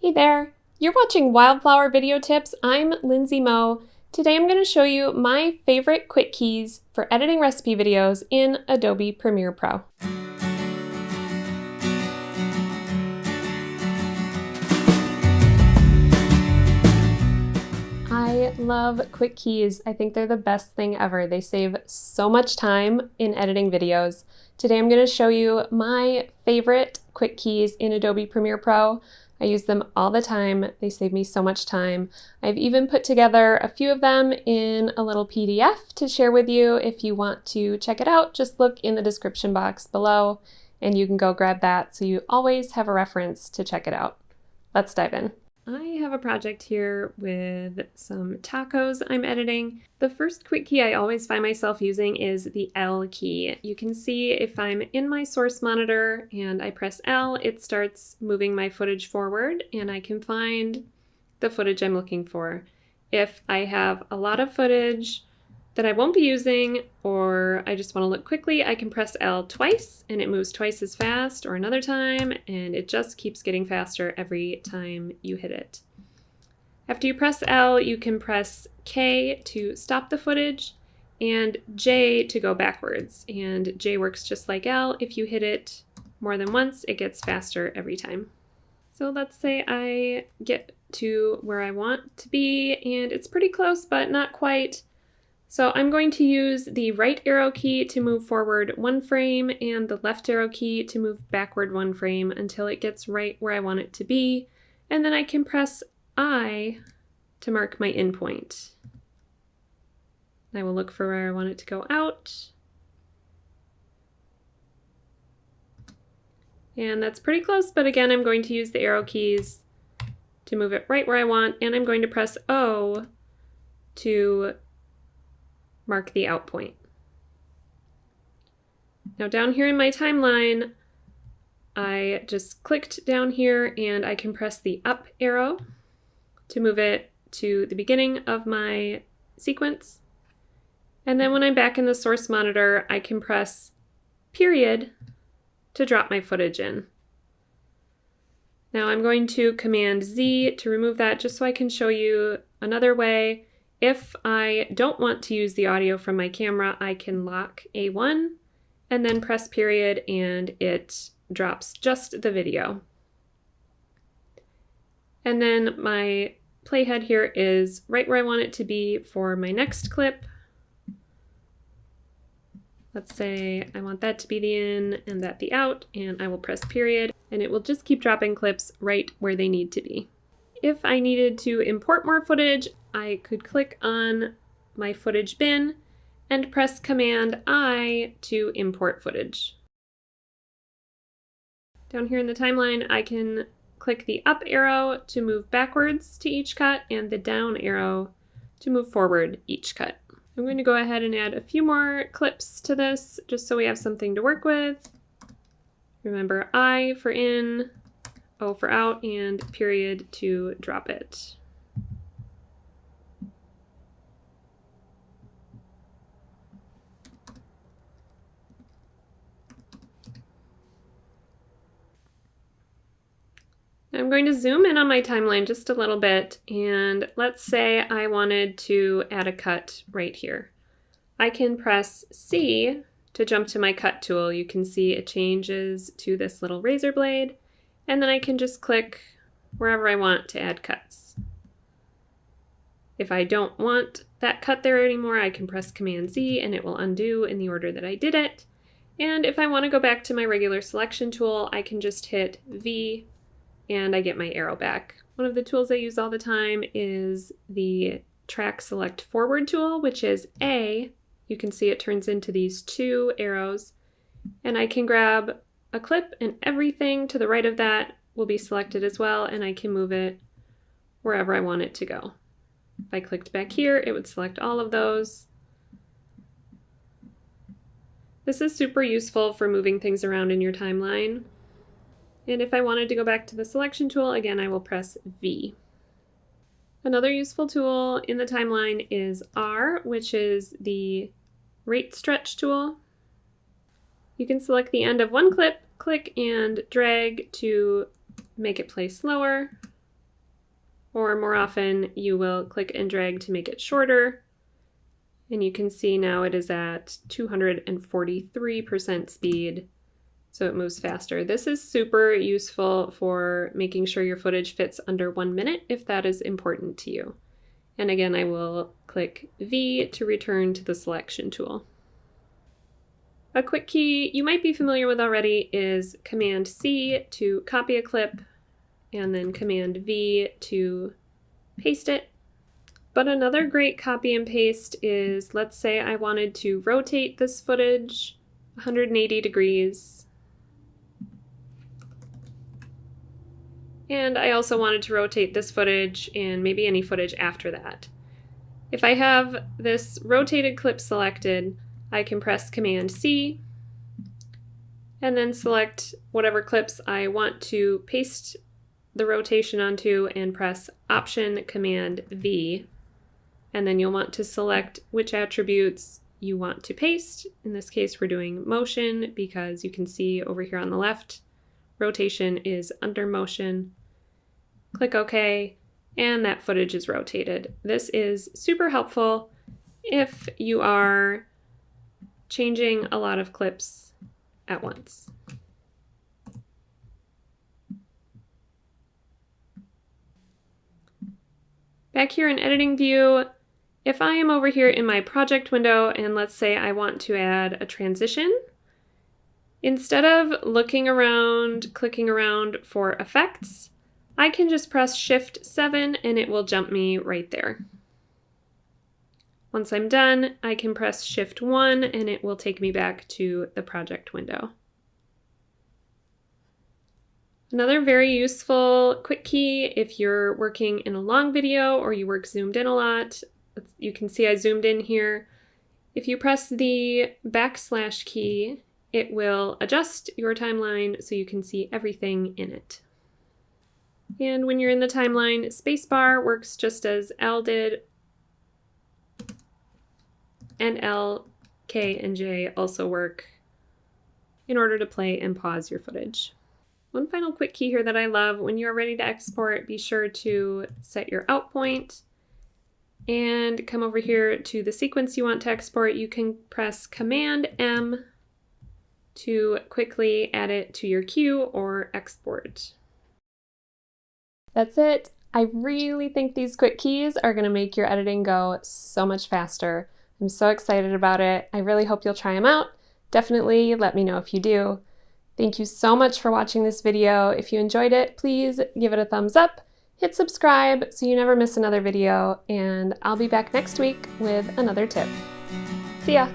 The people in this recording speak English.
Hey there! You're watching Wildflower Video Tips. I'm Lindsay Moe. Today I'm going to show you my favorite quick keys for editing recipe videos in Adobe Premiere Pro. I love quick keys. I think they're the best thing ever. They save so much time in editing videos. Today I'm going to show you my favorite quick keys in Adobe Premiere Pro. I use them all the time. They save me so much time. I've even put together a few of them in a little PDF to share with you. If you want to check it out, just look in the description box below and you can go grab that so you always have a reference to check it out. Let's dive in. I have a project here with some tacos I'm editing. The first quick key I always find myself using is the L key. You can see if I'm in my source monitor and I press L, it starts moving my footage forward and I can find the footage I'm looking for. If I have a lot of footage that I won't be using, or I just want to look quickly, I can press L twice and it moves twice as fast, or another time, and it just keeps getting faster every time you hit it. After you press L, you can press K to stop the footage and J to go backwards. And J works just like L. If you hit it more than once, it gets faster every time. So let's say I get to where I want to be, and it's pretty close, but not quite. So I'm going to use the right arrow key to move forward one frame and the left arrow key to move backward one frame until it gets right where I want it to be. And then I can press I to mark my in point. I will look for where I want it to go out. And that's pretty close, but again, I'm going to use the arrow keys to move it right where I want, and I'm going to press O to mark the out point. Now down here in my timeline, I just clicked down here and I can press the up arrow to move it to the beginning of my sequence. And then when I'm back in the source monitor, I can press period to drop my footage in. Now I'm going to Command Z to remove that just so I can show you another way. If I don't want to use the audio from my camera, I can lock A1 and then press period and it drops just the video. And then my playhead here is right where I want it to be for my next clip. Let's say I want that to be the in and that the out, and I will press period and it will just keep dropping clips right where they need to be. If I needed to import more footage, I could click on my footage bin and press Command I to import footage. Down here in the timeline, I can click the up arrow to move backwards to each cut and the down arrow to move forward each cut. I'm going to go ahead and add a few more clips to this just so we have something to work with. Remember I for in, O for out, and period to drop it. I'm going to zoom in on my timeline just a little bit, and let's say I wanted to add a cut right here. I can press C to jump to my cut tool. You can see it changes to this little razor blade, and then I can just click wherever I want to add cuts. If I don't want that cut there anymore, I can press Command Z and it will undo in the order that I did it. And if I want to go back to my regular selection tool, I can just hit V and I get my arrow back. One of the tools I use all the time is the Track Select Forward tool, which is A. You can see it turns into these two arrows, and I can grab a clip and everything to the right of that will be selected as well, and I can move it wherever I want it to go. If I clicked back here, it would select all of those. This is super useful for moving things around in your timeline. And if I wanted to go back to the selection tool, again, I will press V. Another useful tool in the timeline is R, which is the rate stretch tool. You can select the end of one clip, click and drag to make it play slower. or more often you will click and drag to make it shorter. And you can see now it is at 243% speed, so it moves faster. This is super useful for making sure your footage fits under 1 minute if that is important to you. And again, I will click V to return to the selection tool. A quick key you might be familiar with already is Command C to copy a clip, and then Command V to paste it. But another great copy and paste is, let's say I wanted to rotate this footage 180 degrees. And I also wanted to rotate this footage and maybe any footage after that. If I have this rotated clip selected, I can press Command C and then select whatever clips I want to paste the rotation onto and press Option Command V. And then you'll want to select which attributes you want to paste. In this case, we're doing motion because you can see over here on the left, rotation is under motion. Click OK, and that footage is rotated. This is super helpful if you are changing a lot of clips at once. Back here in editing view, if I am over here in my project window and let's say I want to add a transition, instead of looking around, clicking around for effects, I can just press Shift 7 and it will jump me right there. Once I'm done, I can press Shift 1 and it will take me back to the project window. Another very useful quick key if you're working in a long video or you work zoomed in a lot, you can see I zoomed in here. If you press the backslash key, it will adjust your timeline so you can see everything in it. And when you're in the timeline, spacebar works just as L did, and L, K, and J also work in order to play and pause your footage. One final quick key here that I love, when you're ready to export, be sure to set your out point and come over here to the sequence you want to export. You can press Command M to quickly add it to your queue or export. That's it. I really think these quick keys are going to make your editing go so much faster. I'm so excited about it. I really hope you'll try them out. Definitely let me know if you do. Thank you so much for watching this video. If you enjoyed it, please give it a thumbs up, hit subscribe so you never miss another video, and I'll be back next week with another tip. See ya!